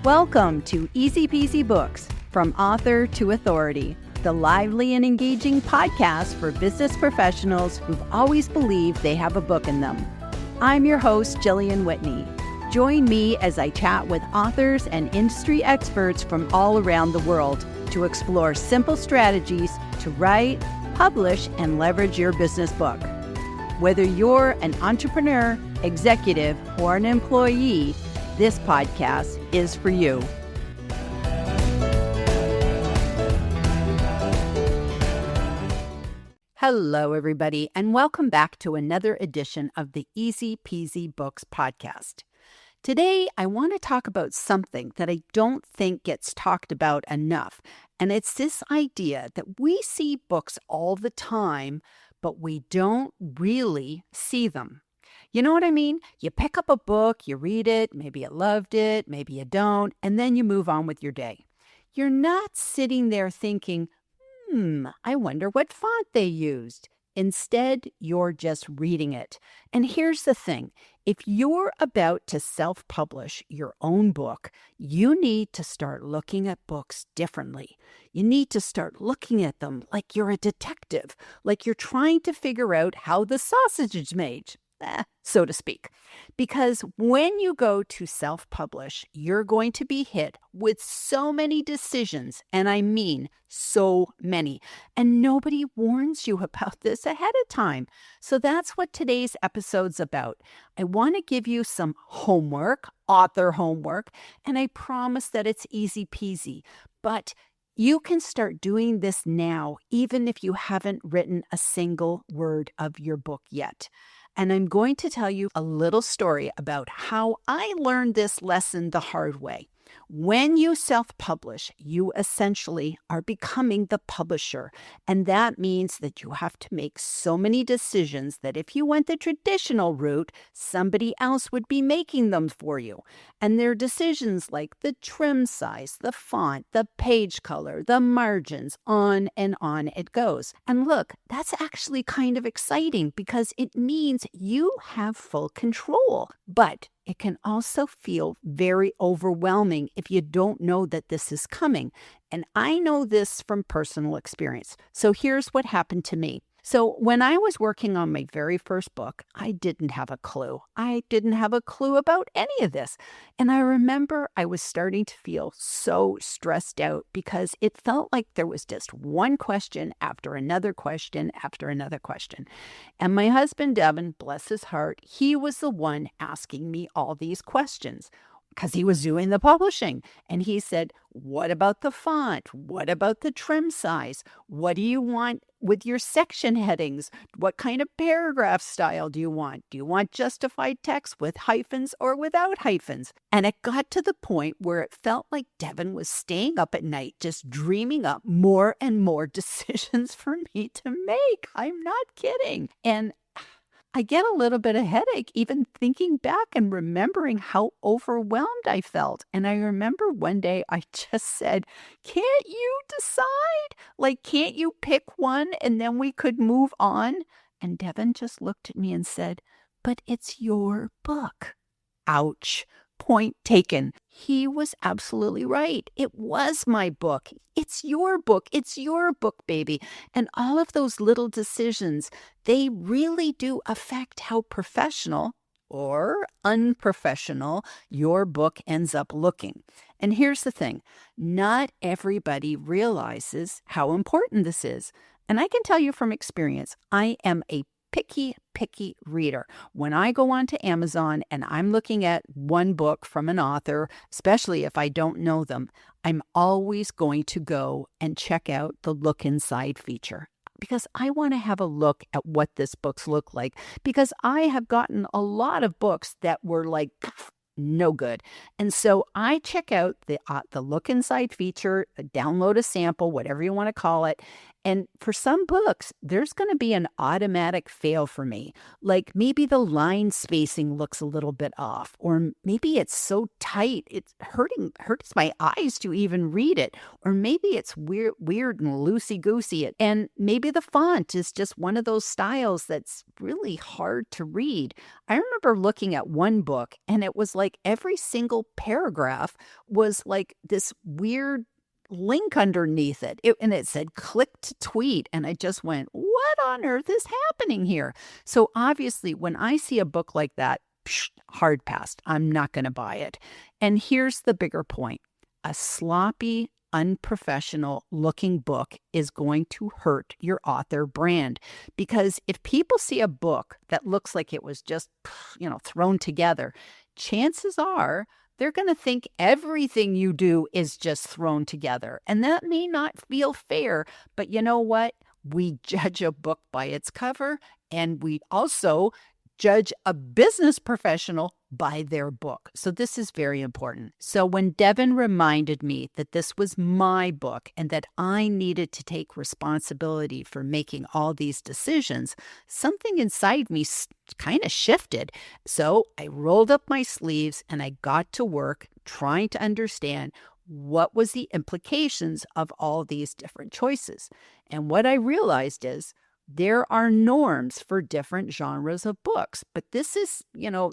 Welcome to Easy Peasy Books, From Author to Authority, the lively and engaging podcast for business professionals who've always believed they have a book in them. I'm your host, Gillian Whitney. Join me as I chat with authors and industry experts from all around the world to explore simple strategies to write, publish, and leverage your business book. Whether you're an entrepreneur, executive, or an employee, this podcast is for you. Hello, everybody, and welcome back to another edition of the Easy Peasy Books podcast. Today, I want to talk about something that I don't think gets talked about enough, and it's this idea that we see books all the time, but we don't really see them. You know what I mean? You pick up a book, you read it, maybe you loved it, maybe you don't, and then you move on with your day. You're not sitting there thinking, I wonder what font they used. Instead, you're just reading it. And here's the thing. If you're about to self-publish your own book, you need to start looking at books differently. You need to start looking at them like you're a detective, like you're trying to figure out how the sausage is made. So to speak. Because when you go to self-publish, you're going to be hit with so many decisions, and I mean so many, and nobody warns you about this ahead of time. So that's what today's episode's about. I want to give you some homework, author homework, and I promise that it's easy peasy, but you can start doing this now, even if you haven't written a single word of your book yet. And I'm going to tell you a little story about how I learned this lesson the hard way. When you self-publish, you essentially are becoming the publisher. And that means that you have to make so many decisions that if you went the traditional route, somebody else would be making them for you. And they're decisions like the trim size, the font, the page color, the margins, on it goes. And look, that's actually kind of exciting because it means you have full control. But it can also feel very overwhelming if you don't know that this is coming. And I know this from personal experience. So here's what happened to me. So when I was working on my very first book, I didn't have a clue. I didn't have a clue about any of this. And I remember I was starting to feel so stressed out because it felt like there was just one question after another question after another question. And my husband, Devon, bless his heart, he was the one asking me all these questions, because he was doing the publishing. And he said, what about the font? What about the trim size? What do you want with your section headings? What kind of paragraph style do you want? Do you want justified text with hyphens or without hyphens? And it got to the point where it felt like Devon was staying up at night, just dreaming up more and more decisions for me to make. I'm not kidding. And I get a little bit of headache even thinking back and remembering how overwhelmed I felt. And I remember one day I just said, can't you decide? Like, can't you pick one and then we could move on? And Devon just looked at me and said, but it's your book. Ouch. Point taken. He was absolutely right. It was my book. It's your book. It's your book, baby. And all of those little decisions, they really do affect how professional or unprofessional your book ends up looking. And here's the thing. Not everybody realizes how important this is. And I can tell you from experience, I am a picky reader. When I go onto Amazon and I'm looking at one book from an author, especially if I don't know them, I'm always going to go and check out the look inside feature because I want to have a look at what this book's look like, because I have gotten a lot of books that were like no good. And so I check out the look inside feature, download a sample, whatever you want to call it, And for some books, there's going to be an automatic fail for me. Like maybe the line spacing looks a little bit off, or maybe it's so tight it's hurts my eyes to even read it, or maybe it's weird and loosey goosey. And maybe the font is just one of those styles that's really hard to read. I remember looking at one book, and it was like every single paragraph was like this weird link underneath and it said click to tweet, and I just went, what on earth is happening here? So obviously when I see a book like that, hard pass, I'm not going to buy it. And here's the bigger point: a sloppy, unprofessional looking book is going to hurt your author brand, because if people see a book that looks like it was just thrown together, chances are they're going to think everything you do is just thrown together. And that may not feel fair, but you know what? We judge a book by its cover, and we also judge a business professional by their book. So this is very important. So when Devon reminded me that this was my book and that I needed to take responsibility for making all these decisions, something inside me kind of shifted. So I rolled up my sleeves and I got to work trying to understand what was the implications of all these different choices. And what I realized is there are norms for different genres of books, but this is,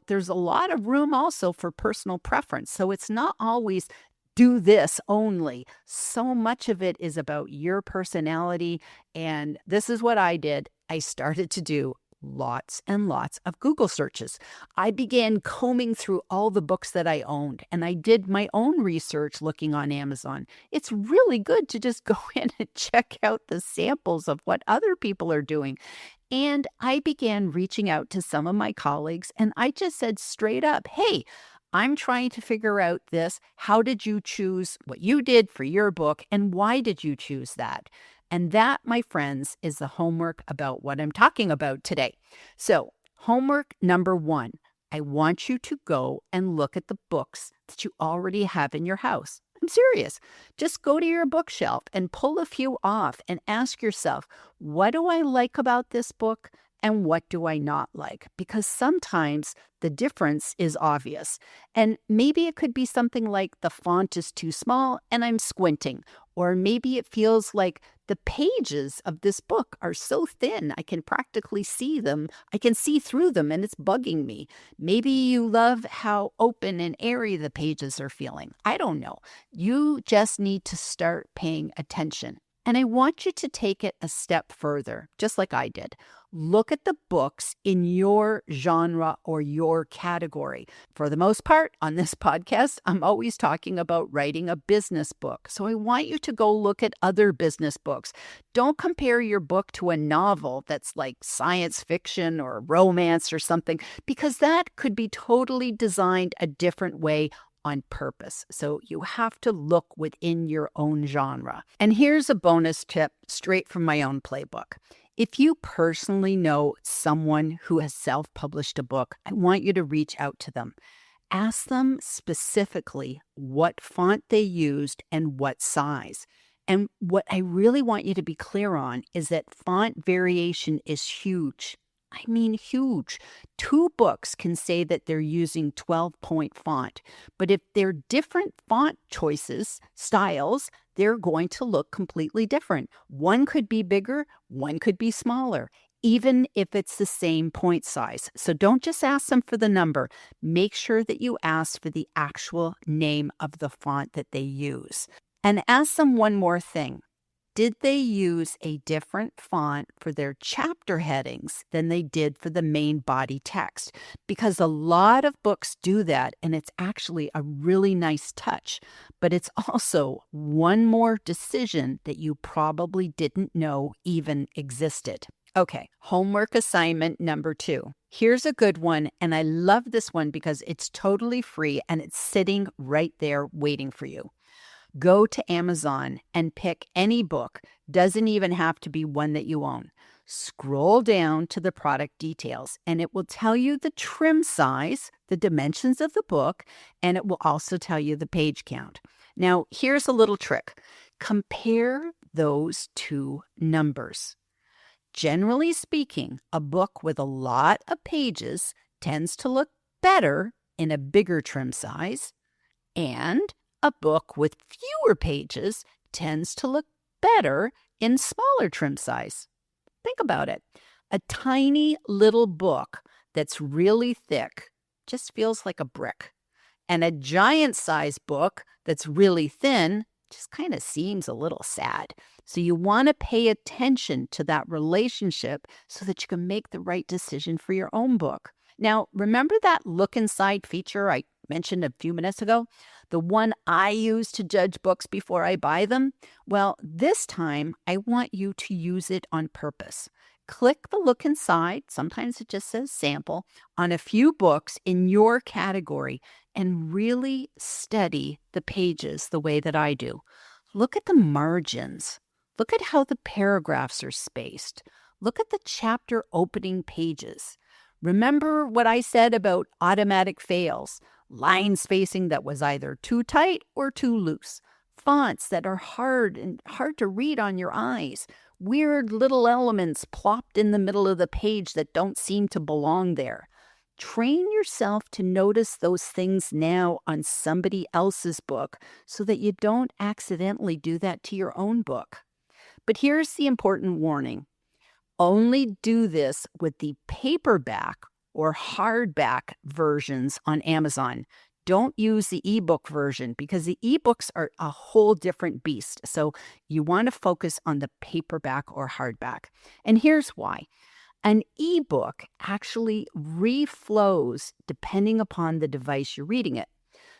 there's a lot of room also for personal preference. So it's not always do this only. So much of it is about your personality. And this is what I did. I started to do lots and lots of Google searches. I began combing through all the books that I owned, and I did my own research looking on Amazon. It's really good to just go in and check out the samples of what other people are doing. And I began reaching out to some of my colleagues, and I just said straight up, hey, I'm trying to figure out this. How did you choose what you did for your book, and why did you choose that? And that, my friends, is the homework about what I'm talking about today. So, homework number 1, I want you to go and look at the books that you already have in your house. I'm serious. Just go to your bookshelf and pull a few off and ask yourself, what do I like about this book? And what do I not like? Because sometimes the difference is obvious. And maybe it could be something like the font is too small and I'm squinting. Or maybe it feels like the pages of this book are so thin, I can practically see them. I can see through them and it's bugging me. Maybe you love how open and airy the pages are feeling. I don't know. You just need to start paying attention. And I want you to take it a step further, just like I did. Look at the books in your genre or your category. For the most part, on this podcast, I'm always talking about writing a business book. So I want you to go look at other business books. Don't compare your book to a novel that's like science fiction or romance or something, because that could be totally designed a different way on purpose. So you have to look within your own genre. And here's a bonus tip straight from my own playbook. If you personally know someone who has self-published a book, I want you to reach out to them. Ask them specifically what font they used and what size. And what I really want you to be clear on is that font variation is huge. I mean, huge. 2 books can say that they're using 12-point font, but if they're different font choices, styles, they're going to look completely different. One could be bigger, one could be smaller, even if it's the same point size. So don't just ask them for the number. Make sure that you ask for the actual name of the font that they use. And ask them one more thing. Did they use a different font for their chapter headings than they did for the main body text? Because a lot of books do that, and it's actually a really nice touch. But it's also one more decision that you probably didn't know even existed. Okay, homework assignment number 2. Here's a good one, and I love this one because it's totally free and it's sitting right there waiting for you. Go to Amazon and pick any book. Doesn't even have to be one that you own. Scroll down to the product details, and it will tell you the trim size, the dimensions of the book, and it will also tell you the page count. Now, here's a little trick. Compare those two numbers. Generally speaking, a book with a lot of pages tends to look better in a bigger trim size, and a book with fewer pages tends to look better in smaller trim size. Think about it. A tiny little book that's really thick just feels like a brick. And a giant size book that's really thin just kind of seems a little sad. So you want to pay attention to that relationship so that you can make the right decision for your own book. Now, remember that look inside feature I mentioned a few minutes ago? The one I use to judge books before I buy them? Well, this time I want you to use it on purpose. Click the look inside, sometimes it just says sample, on a few books in your category and really study the pages the way that I do. Look at the margins. Look at how the paragraphs are spaced. Look at the chapter opening pages. Remember what I said about automatic fails, line spacing that was either too tight or too loose, fonts that are hard to read on your eyes, weird little elements plopped in the middle of the page that don't seem to belong there. Train yourself to notice those things now on somebody else's book so that you don't accidentally do that to your own book. But here's the important warning. Only do this with the paperback or hardback versions on Amazon. Don't use the ebook version because the ebooks are a whole different beast. So you want to focus on the paperback or hardback. And here's why. An ebook actually reflows depending upon the device you're reading it.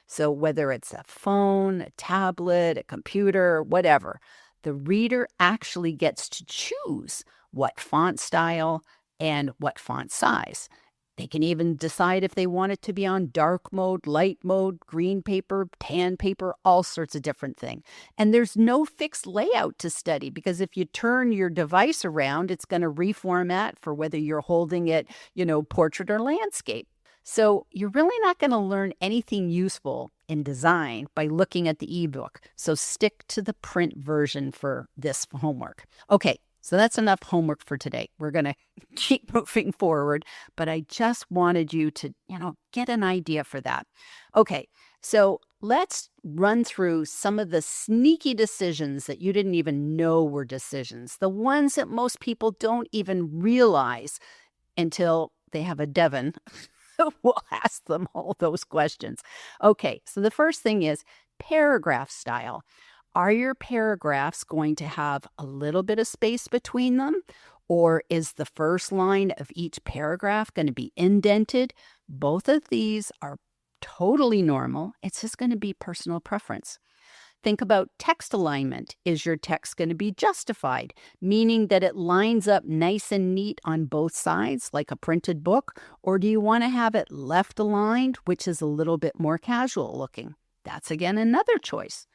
So whether it's a phone, a tablet, a computer, whatever, the reader actually gets to choose what font style and what font size. They can even decide if they want it to be on dark mode, light mode, green paper, tan paper, all sorts of different things. And there's no fixed layout to study because if you turn your device around, it's going to reformat for whether you're holding it, portrait or landscape. So you're really not going to learn anything useful in design by looking at the ebook. So stick to the print version for this homework. Okay. So that's enough homework for today. We're going to keep moving forward, but I just wanted you to, get an idea for that. Okay, so let's run through some of the sneaky decisions that you didn't even know were decisions, the ones that most people don't even realize until they have a Devon who will ask them all those questions. Okay, so the first thing is paragraph style. Are your paragraphs going to have a little bit of space between them? Or is the first line of each paragraph going to be indented? Both of these are totally normal. It's just going to be personal preference. Think about text alignment. Is your text going to be justified, meaning that it lines up nice and neat on both sides like a printed book? Or do you want to have it left aligned, which is a little bit more casual looking? That's again another choice.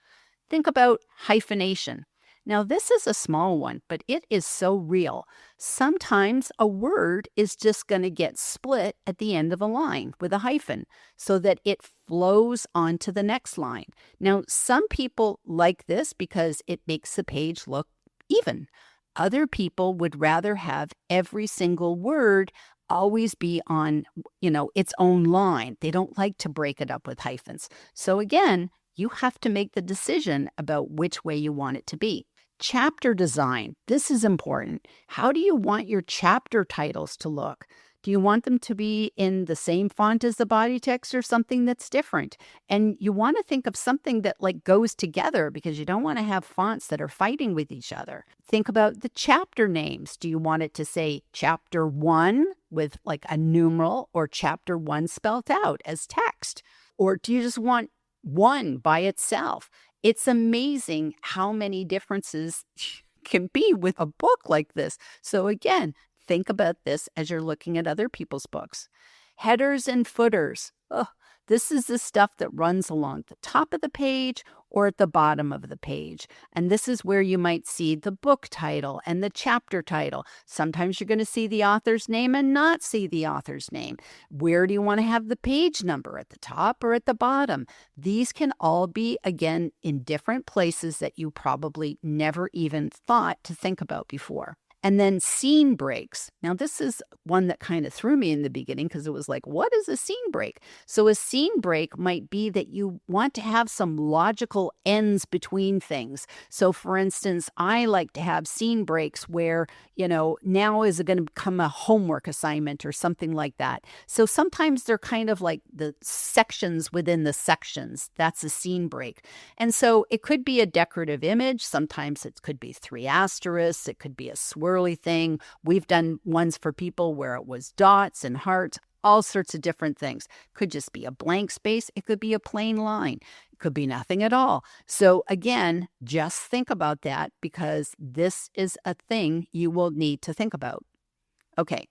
Think about hyphenation. Now, this is a small one, but it is so real. Sometimes a word is just going to get split at the end of a line with a hyphen so that it flows onto the next line. Now, some people like this because it makes the page look even. Other people would rather have every single word always be on, its own line. They don't like to break it up with hyphens. So again, you have to make the decision about which way you want it to be. Chapter design. This is important. How do you want your chapter titles to look? Do you want them to be in the same font as the body text or something that's different? And you want to think of something that goes together because you don't want to have fonts that are fighting with each other. Think about the chapter names. Do you want it to say chapter 1 with a numeral or chapter 1 spelled out as text? Or do you just want 1 by itself? It's amazing how many differences can be with a book like this. So again, think about this as you're looking at other people's books. Headers and footers. This is the stuff that runs along the top of the page or at the bottom of the page. And this is where you might see the book title and the chapter title. Sometimes you're going to see the author's name and not see the author's name. Where do you want to have the page number, at the top or at the bottom? These can all be, again, in different places that you probably never even thought to think about before. And then scene breaks. Now, this is one that kind of threw me in the beginning because it was like, what is a scene break? So a scene break might be that you want to have some logical ends between things. So for instance, I like to have scene breaks where, now is it going to become a homework assignment or something like that. So sometimes they're kind of like the sections within the sections. That's a scene break. And so it could be a decorative image. Sometimes it could be 3 asterisks. It could be a swirly thing. We've done ones for people where it was dots and hearts, all sorts of different things. Could just be a blank space. It could be a plain line. It could be nothing at all. So again, just think about that because this is a thing you will need to think about. Okay,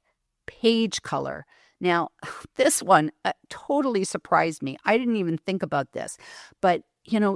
page color. Now, this one totally surprised me. I didn't even think about this, but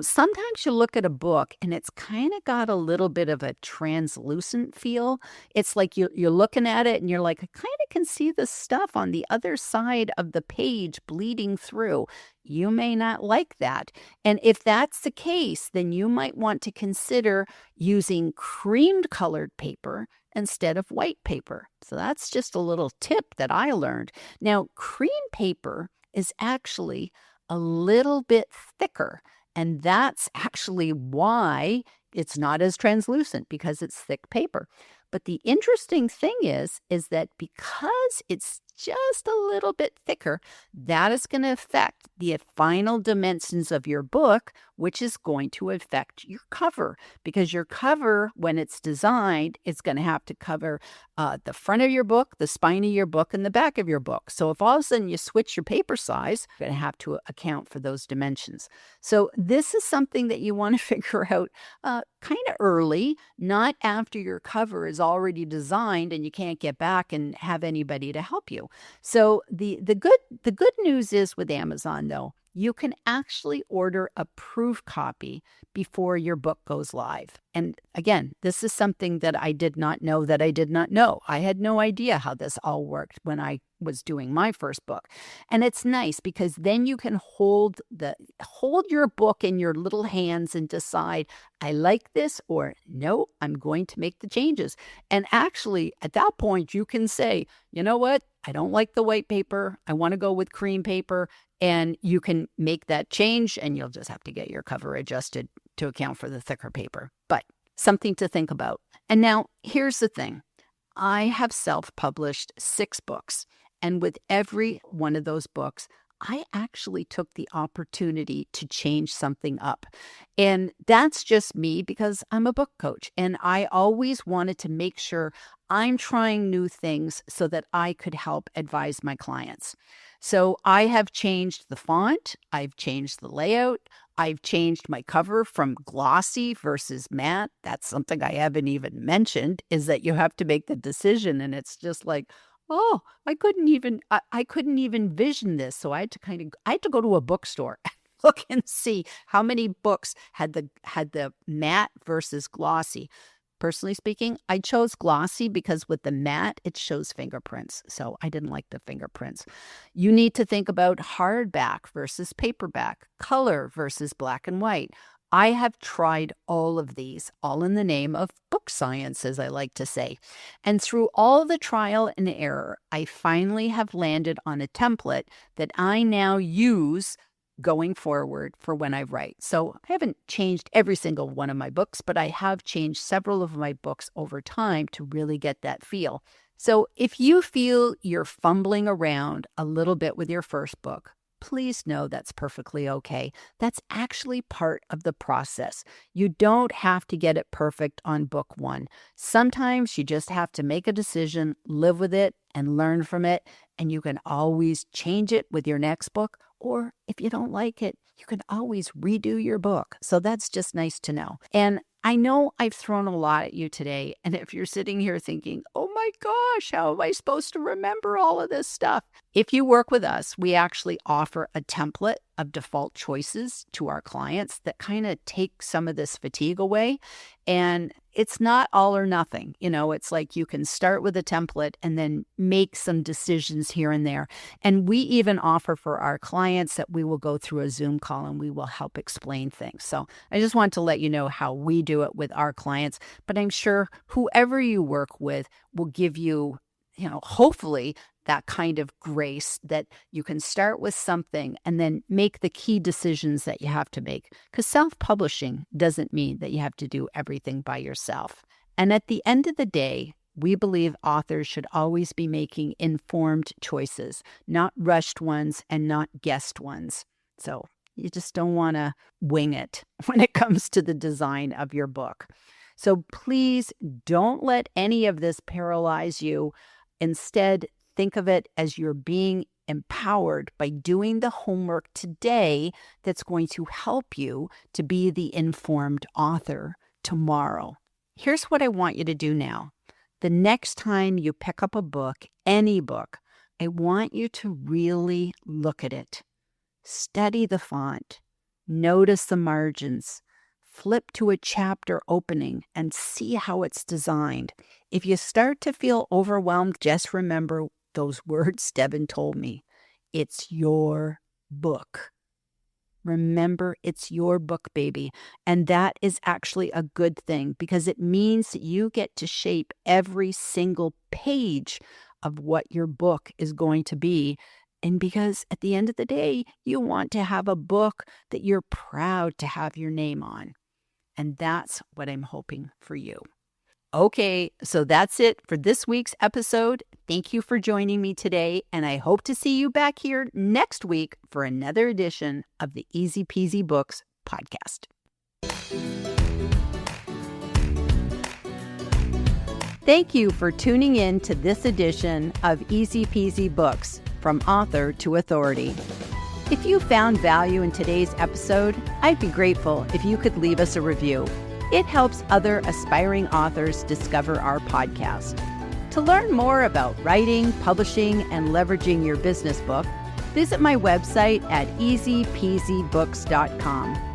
sometimes you look at a book and it's kind of got a little bit of a translucent feel. It's like you're looking at it and you're like, I kind of can see the stuff on the other side of the page bleeding through. You may not like that. And if that's the case, then you might want to consider using creamed colored paper instead of white paper. So that's just a little tip that I learned. Now, cream paper is actually a little bit thicker. And that's actually why it's not as translucent, because it's thick paper. But the interesting thing is that because it's just a little bit thicker, that is going to affect the final dimensions of your book, which is going to affect your cover. Because your cover, when it's designed, it's going to have to cover the front of your book, the spine of your book, and the back of your book. So if all of a sudden you switch your paper size, you're going to have to account for those dimensions. So this is something that you want to figure out kind of early, not after your cover is already designed and you can't get back and have anybody to help you. So the good news is with Amazon, though, you can actually order a proof copy before your book goes live. And again, this is something that I did not know that I did not know. I had no idea how this all worked when I was doing my first book. And it's nice because then you can hold your book in your little hands and decide, I like this, or no, I'm going to make the changes. And actually, at that point, you can say, you know what? I don't like the white paper. I want to go with cream paper. And you can make that change and you'll just have to get your cover adjusted to account for the thicker paper. But something to think about. And now here's the thing. I have self-published 6 books. And with every one of those books, I actually took the opportunity to change something up. And that's just me because I'm a book coach. And I always wanted to make sure I'm trying new things so that I could help advise my clients. So I have changed the font. I've changed the layout. I've changed my cover from glossy versus matte. That's something I haven't even mentioned, is that you have to make the decision. And it's just like, oh, I couldn't even vision this. So I had to go to a bookstore and look and see how many books had the matte versus glossy. Personally speaking, I chose glossy because with the matte, it shows fingerprints. So I didn't like the fingerprints. You need to think about hardback versus paperback, color versus black and white. I have tried all of these, all in the name of book science, as I like to say. And through all the trial and error, I finally have landed on a template that I now use going forward for when I write. So I haven't changed every single one of my books, but I have changed several of my books over time to really get that feel. So if you feel you're fumbling around a little bit with your first book, please know that's perfectly okay. That's actually part of the process. You don't have to get it perfect on book 1. Sometimes you just have to make a decision, live with it, and learn from it. And you can always change it with your next book. Or if you don't like it, you can always redo your book. So that's just nice to know. And I know I've thrown a lot at you today. And if you're sitting here thinking, oh my my gosh, how am I supposed to remember all of this stuff? If you work with us, we actually offer a template of default choices to our clients that kind of take some of this fatigue away. And it's not all or nothing. It's like you can start with a template and then make some decisions here and there. And we even offer for our clients that we will go through a Zoom call and we will help explain things. So I just want to let you know how we do it with our clients. But I'm sure whoever you work with will give you, hopefully that kind of grace that you can start with something and then make the key decisions that you have to make. Because self-publishing doesn't mean that you have to do everything by yourself. And at the end of the day, we believe authors should always be making informed choices, not rushed ones and not guessed ones. So you just don't want to wing it when it comes to the design of your book. So please don't let any of this paralyze you. Instead, think of it as you're being empowered by doing the homework today that's going to help you to be the informed author tomorrow. Here's what I want you to do now. The next time you pick up a book, any book, I want you to really look at it. Study the font. Notice the margins. Flip to a chapter opening and see how it's designed. If you start to feel overwhelmed, just remember those words Devon told me. It's your book. Remember, it's your book, baby. And that is actually a good thing because it means that you get to shape every single page of what your book is going to be. And because at the end of the day, you want to have a book that you're proud to have your name on. And that's what I'm hoping for you. Okay, so that's it for this week's episode. Thank you for joining me today, and I hope to see you back here next week for another edition of the Easy Peasy Books podcast. Thank you for tuning in to this edition of Easy Peasy Books, from author to authority. If you found value in today's episode, I'd be grateful if you could leave us a review. It helps other aspiring authors discover our podcast. To learn more about writing, publishing, and leveraging your business book, visit my website at easypeasybooks.com.